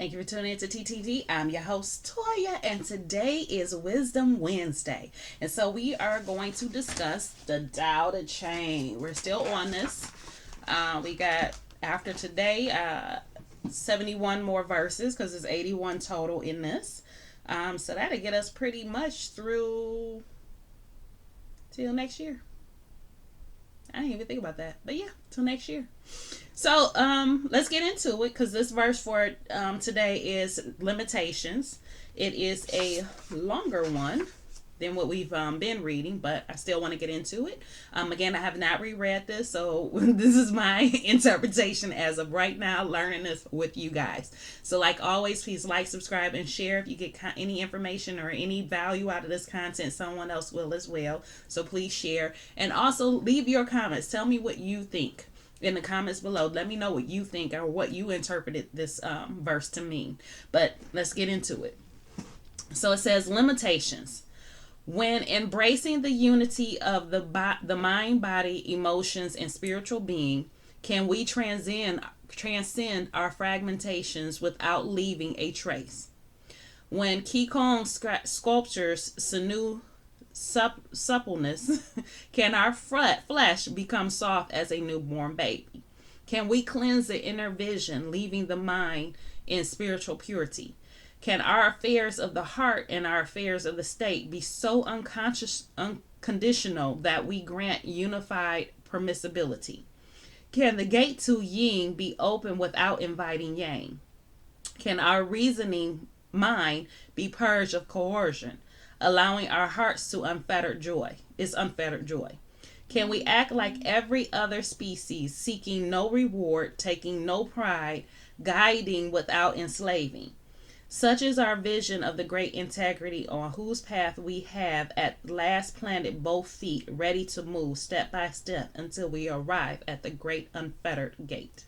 Thank you for tuning in to TTD. I'm your host, Toya, and today is Wisdom Wednesday. And so we are going to discuss the Tao Te Ching. We're still on this. We got, after today, 71 more verses because there's 81 total in this. So that'll get us pretty much through till next year. I didn't even think about that. But yeah, till next year. So let's get into it because this verse for today is limitations. It is a longer one than what we've been reading, but I still want to get into it. Again, I have not reread this, so this is my interpretation as of right now, learning this with you guys. So like always, please like, subscribe, and share. If you get any information or any value out of this content, someone else will as well. So please share. And also leave your comments. Tell me what you think in the comments below. Let me know what you think or what you interpreted this verse to mean. But let's get into it. So it says limitations. When embracing the unity of the mind, body, emotions, and spiritual being, can we transcend our fragmentations without leaving a trace? When Qigong sculptures sinew suppleness, can our flesh become soft as a newborn baby? Can we cleanse the inner vision, leaving the mind in spiritual purity? Can our affairs of the heart and our affairs of the state be so unconditional that we grant unified permissibility? Can the gate to yin be open without inviting yang? Can our reasoning mind be purged of coercion, allowing our hearts to unfettered joy? It's unfettered joy. Can we act like every other species, seeking no reward, taking no pride, guiding without enslaving? Such is our vision of the great integrity on whose path we have at last planted both feet, ready to move step by step until we arrive at the great unfettered gate.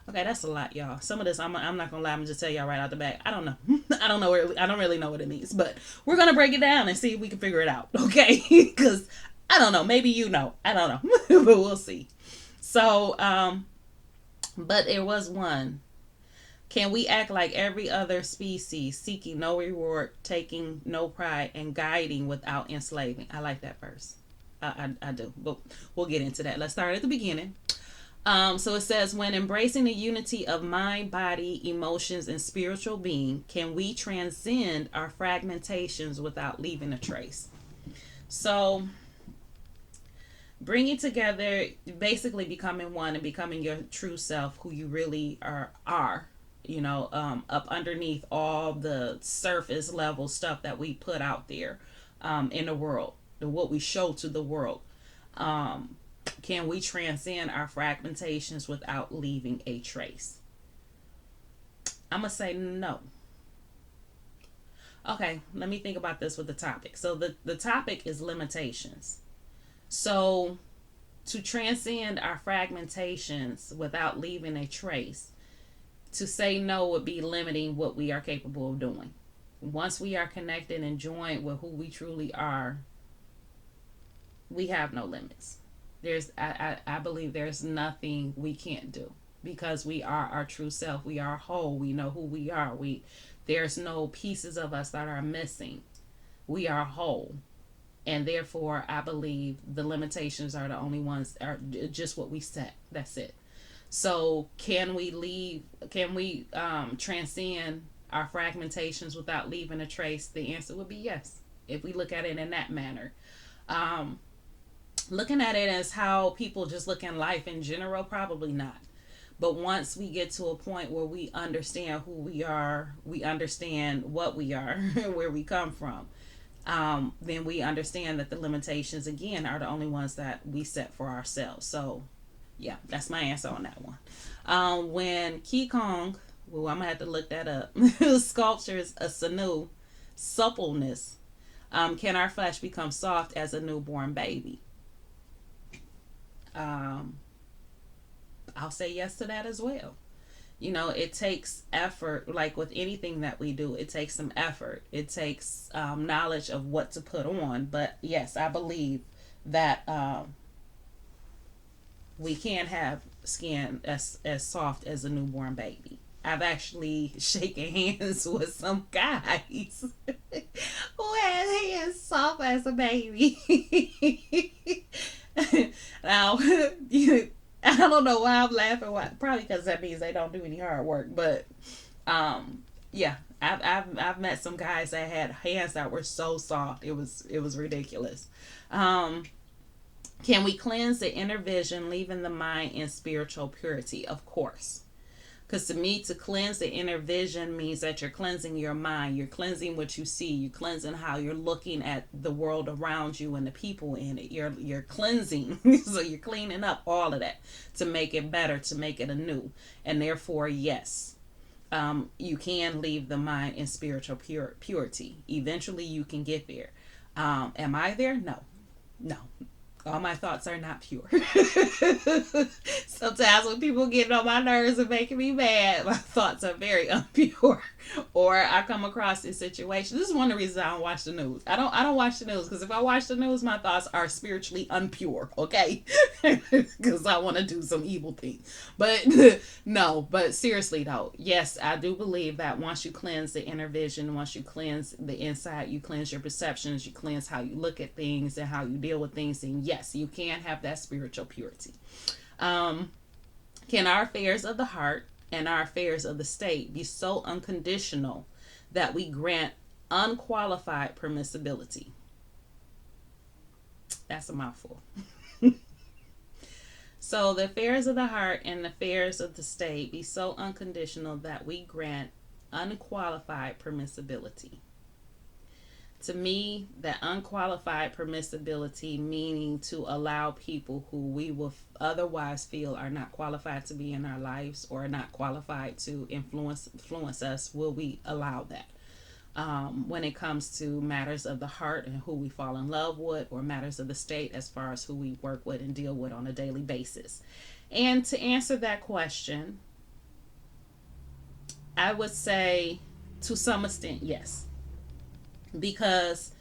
Okay, that's a lot, y'all. Some of this, I'm not gonna lie, I'm just tell y'all right out the back. I don't know. I don't really know what it means, but we're gonna break it down and see if we can figure it out. Okay, because I don't know. Maybe you know. I don't know, but we'll see. So, but there was one. Can we act like every other species, seeking no reward, taking no pride, and guiding without enslaving? I like that verse. I do. But we'll get into that. Let's start at the beginning. So it says, when embracing the unity of mind, body, emotions, and spiritual being, can we transcend our fragmentations without leaving a trace? So bringing together, basically becoming one and becoming your true self, who you really are, up underneath all the surface level stuff that we put out there in the world, what we show to the world. Can we transcend our fragmentations without leaving a trace? I'm going to say no. Okay, let me think about this with the topic. So the topic is limitations. So to transcend our fragmentations without leaving a trace, to say no would be limiting what we are capable of doing. Once we are connected and joined with who we truly are, we have no limits. I believe there's nothing we can't do because we are our true self. We are whole. We know who we are. There's no pieces of us that are missing. We are whole. And therefore, I believe the limitations are the only ones, are just what we set. That's it. So can we transcend our fragmentations without leaving a trace? The answer would be yes, if we look at it in that manner. Looking at it as how people just look in life in general, probably not. But once we get to a point where we understand who we are, we understand what we are, where we come from, then we understand that the limitations, again, are the only ones that we set for ourselves. So yeah, that's my answer on that one. When Qigong, well, I'm gonna have to look that up. Sculptures a sinew suppleness. Can our flesh become soft as a newborn baby? I'll say yes to that as well. It takes effort. Like with anything that we do, it takes some effort. It takes knowledge of what to put on. But yes, I believe that we can have skin as soft as a newborn baby. I've actually shaken hands with some guys who had hands soft as a baby. Now, I don't know why I'm laughing. Why? Probably because that means they don't do any hard work. But yeah, I've met some guys that had hands that were so soft. It was ridiculous. Um, can we cleanse the inner vision, leaving the mind in spiritual purity? Of course. Because to me, to cleanse the inner vision means that you're cleansing your mind. You're cleansing what you see. You're cleansing how you're looking at the world around you and the people in it. You're cleansing. So you're cleaning up all of that to make it better, to make it anew. And therefore, yes, you can leave the mind in spiritual purity. Eventually, you can get there. Am I there? No. No. All my thoughts are not pure. Sometimes when people get on my nerves and making me mad, my thoughts are very impure. Or I come across this situation. This is one of the reasons I don't watch the news. I don't watch the news because if I watch the news, my thoughts are spiritually impure. Okay, because I want to do some evil thing. But no. But seriously though, yes, I do believe that once you cleanse the inner vision, once you cleanse the inside, you cleanse your perceptions, you cleanse how you look at things and how you deal with things, and yes, you can have that spiritual purity. Can our affairs of the heart and our affairs of the state be so unconditional that we grant unqualified permissibility? That's a mouthful. So the affairs of the heart and the affairs of the state be so unconditional that we grant unqualified permissibility. To me, that unqualified permissibility, meaning to allow people who we will otherwise feel are not qualified to be in our lives or not qualified to influence us, will we allow that? When it comes to matters of the heart and who we fall in love with, or matters of the state as far as who we work with and deal with on a daily basis. And to answer that question, I would say to some extent, yes. Because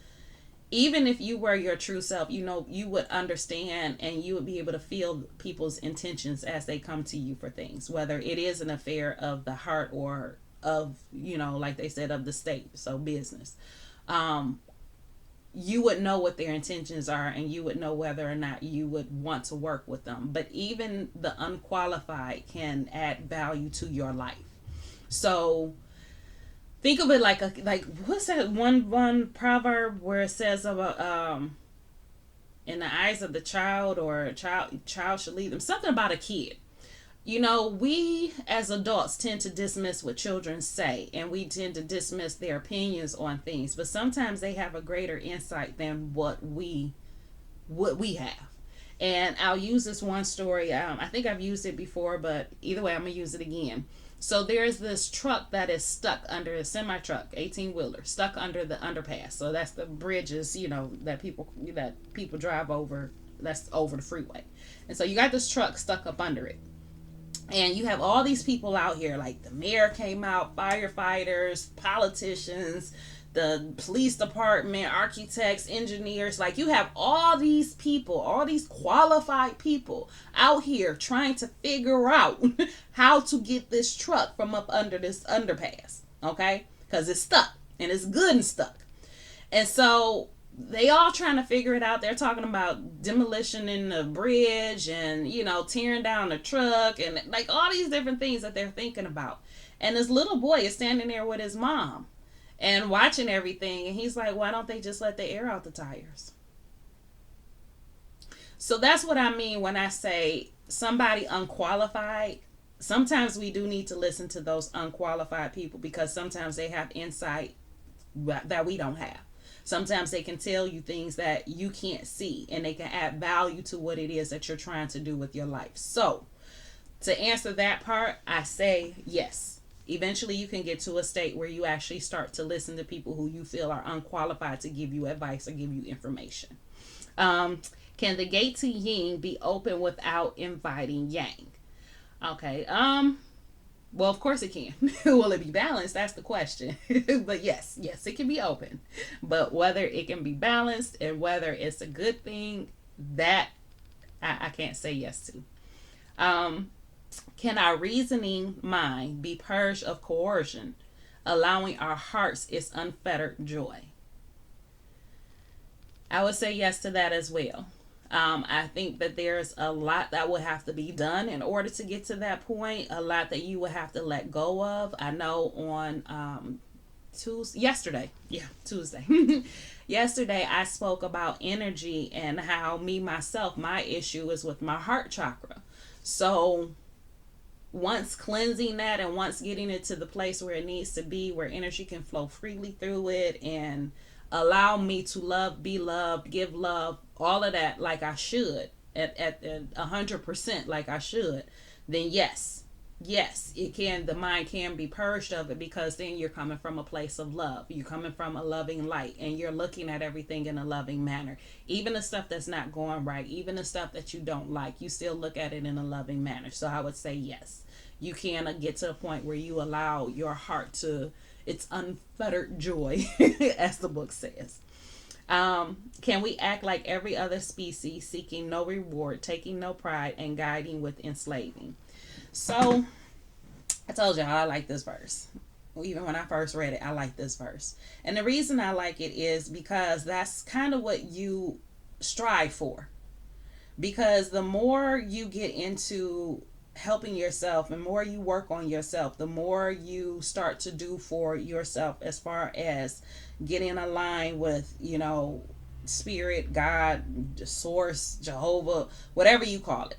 even if you were your true self, you would understand and you would be able to feel people's intentions as they come to you for things, whether it is an affair of the heart or of, like they said, of the state, so business. You would know what their intentions are and you would know whether or not you would want to work with them. But even the unqualified can add value to your life. So think of it like what's that one proverb where it says about in the eyes of the child, or child should lead them, something about a kid. We as adults tend to dismiss what children say, and we tend to dismiss their opinions on things, but sometimes they have a greater insight than what we have. And I'll use this one story. I think I've used it before, but either way, I'm gonna use it again. So there's this truck that is stuck under a semi truck, 18-wheeler, stuck under the underpass. So that's the bridges, that people drive over. That's over the freeway. And so you got this truck stuck up under it. And you have all these people out here, like the mayor came out, firefighters, politicians, the police department, architects, engineers. Like, you have all these people, all these qualified people out here trying to figure out how to get this truck from up under this underpass. Okay? Because it's stuck, and it's good and stuck. And so they all trying to figure it out. They're talking about demolition in the bridge and, tearing down the truck and like all these different things that they're thinking about. And this little boy is standing there with his mom and watching everything. And he's like, why don't they just let the air out the tires? So that's what I mean when I say somebody unqualified. Sometimes we do need to listen to those unqualified people because sometimes they have insight that we don't have. Sometimes they can tell you things that you can't see, and they can add value to what it is that you're trying to do with your life. So to answer that part, I say yes. Eventually you can get to a state where you actually start to listen to people who you feel are unqualified to give you advice or give you information. Can the gate to yin be open without inviting yang? Okay. Well, of course it can. Will it be balanced? That's the question. But yes, it can be open. But whether it can be balanced and whether it's a good thing, that I can't say yes to. Can our reasoning mind be purged of coercion, allowing our hearts its unfettered joy? I would say yes to that as well. I think that there's a lot that would have to be done in order to get to that point. A lot that you would have to let go of. I know on Tuesday. Yesterday, I spoke about energy and how me myself, my issue is with my heart chakra. So once cleansing that and once getting it to the place where it needs to be, where energy can flow freely through it and allow me to love, be loved, give love, all of that like I should, at 100% like I should, then yes, it can, the mind can be purged of it, because then you're coming from a place of love, you're coming from a loving light, and you're looking at everything in a loving manner. Even the stuff that's not going right, even the stuff that you don't like, you still look at it in a loving manner. So I would say yes, you can get to a point where you allow your heart to its unfettered joy as the book says. Can we act like every other species, seeking no reward, taking no pride, and guiding with enslaving? So I told y'all I like this verse. Even when I first read it, I like this verse. And the reason I like it is because that's kind of what you strive for. Because the more you get into helping yourself and more you work on yourself, the more you start to do for yourself as far as getting aligned with, spirit, God, source, Jehovah, whatever you call it.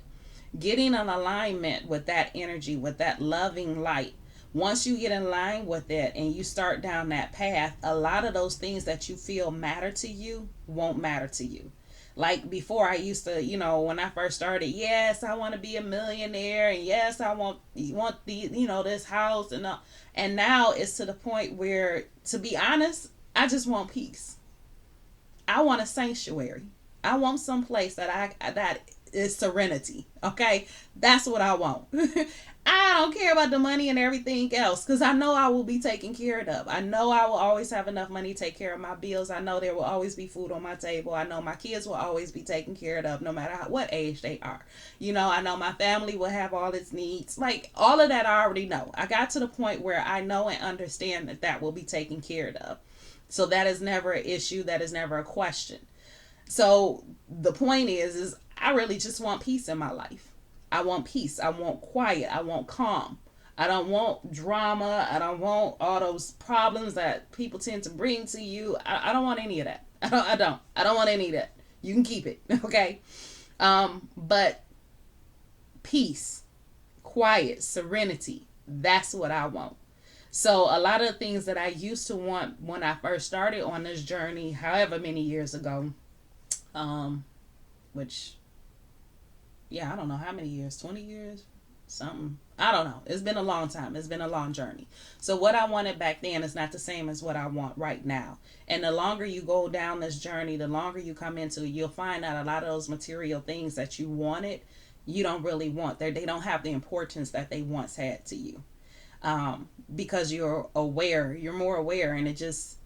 Getting an alignment with that energy, with that loving light. Once you get in line with it and you start down that path, a lot of those things that you feel matter to you won't matter to you. Like before, I used to, when I first started, yes, I want to be a millionaire, and yes, I want the, this house, and now it's to the point where, to be honest, I just want peace. I want a sanctuary. I want some place that is serenity. Okay, that's what I want. I don't care about the money and everything else, because I know I will be taken care of. I know I will always have enough money to take care of my bills. I know there will always be food on my table. I know my kids will always be taken care of, no matter what age they are. I know my family will have all its needs. Like, all of that I already know. I got to the point where I know and understand that will be taken care of. So that is never an issue. That is never a question. So the point is I really just want peace in my life. I want peace. I want quiet. I want calm. I don't want drama. I don't want all those problems that people tend to bring to you. I don't want any of that. I don't want any of that. You can keep it. Okay. But peace, quiet, serenity, that's what I want. So a lot of the things that I used to want when I first started on this journey, however many years ago, which, yeah, I don't know how many years, 20 years, something. I don't know. It's been a long time. It's been a long journey. So what I wanted back then is not the same as what I want right now. And the longer you go down this journey, the longer you come into it, you'll find out a lot of those material things that you wanted, you don't really want. They don't have the importance that they once had to you. Because you're more aware, and it just,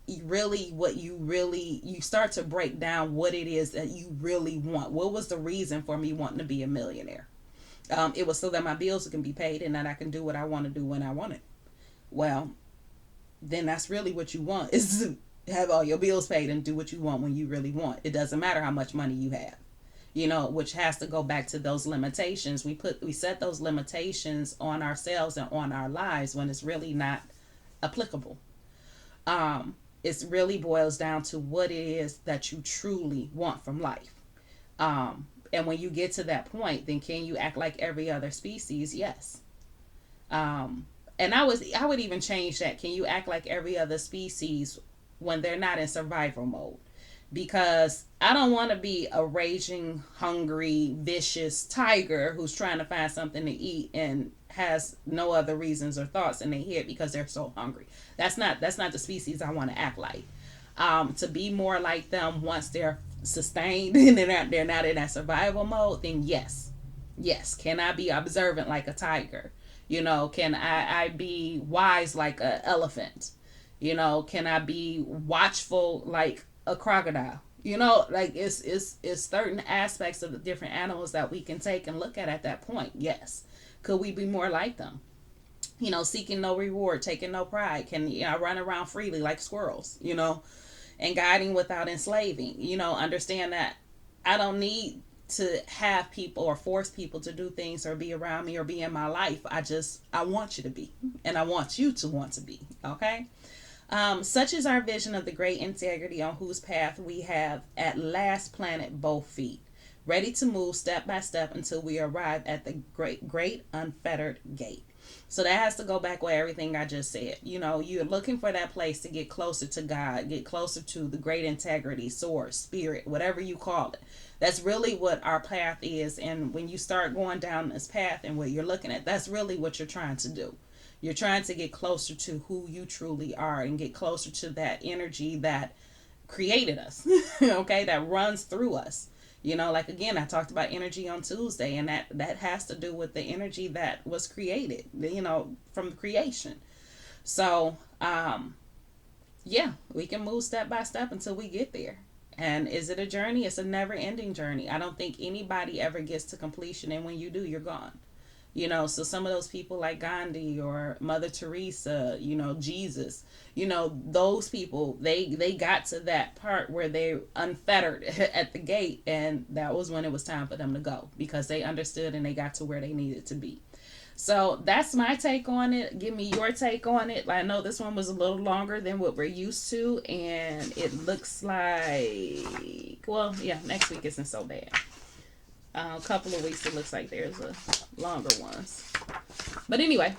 you start to break down what it is that you really want. What was the reason for me wanting to be a millionaire? It was so that my bills can be paid and that I can do what I want to do when I want it. Well, then that's really what you want, is to have all your bills paid and do what you want when you really want. It doesn't matter how much money you have. Which has to go back to those limitations. We set those limitations on ourselves and on our lives when it's really not applicable. It really boils down to what it is that you truly want from life. And when you get to that point, then can you act like every other species? Yes. And I would even change that. Can you act like every other species when they're not in survival mode? Because I don't want to be a raging, hungry, vicious tiger who's trying to find something to eat and has no other reasons or thoughts in their head because they're so hungry. That's not the species I want to act like. To be more like them once they're sustained and they're not in that survival mode, then yes. Can I be observant like a tiger? Can I be wise like an elephant? Can I be watchful like a crocodile? Like it's certain aspects of the different animals that we can take and look at that point. Yes. Could we be more like them? Seeking no reward, taking no pride. Can run around freely like squirrels, and guiding without enslaving. Understand that I don't need to have people or force people to do things or be around me or be in my life. I want you to be, and I want you to want to be. Okay. Such is our vision of the great integrity on whose path we have at last planted both feet, ready to move step by step until we arrive at the great unfettered gate. So that has to go back with everything I just said. You're looking for that place to get closer to God, get closer to the great integrity, source, spirit, whatever you call it. That's really what our path is. And when you start going down this path and what you're looking at, that's really what you're trying to do. You're trying to get closer to who you truly are and get closer to that energy that created us, okay, that runs through us. Like again, I talked about energy on Tuesday, and that has to do with the energy that was created, from creation. So, yeah, we can move step by step until we get there. And is it a journey? It's a never ending journey. I don't think anybody ever gets to completion, and when you do, you're gone. So some of those people like Gandhi or Mother Teresa, Jesus, those people, they got to that part where they unfettered at the gate, and that was when it was time for them to go, because they understood and they got to where they needed to be. So that's my take on it. Give me your take on it. I know this one was a little longer than what we're used to, and it looks like, well, yeah, next week isn't so bad. A couple of weeks it looks like there's a longer ones, but anyway,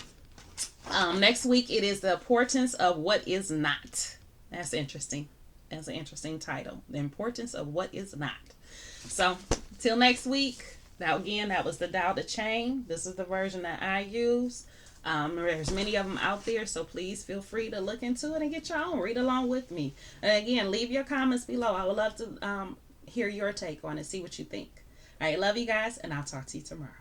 next week it is the importance of what is not. That's interesting. That's an interesting title, the importance of what is not. So till next week, that was the Tao Te Ching. This is the version that I use. There's many of them out there, so please feel free to look into it and get your own, read along with me, and again, leave your comments below. I would love to hear your take on it, see what you think. All right, love you guys, and I'll talk to you tomorrow.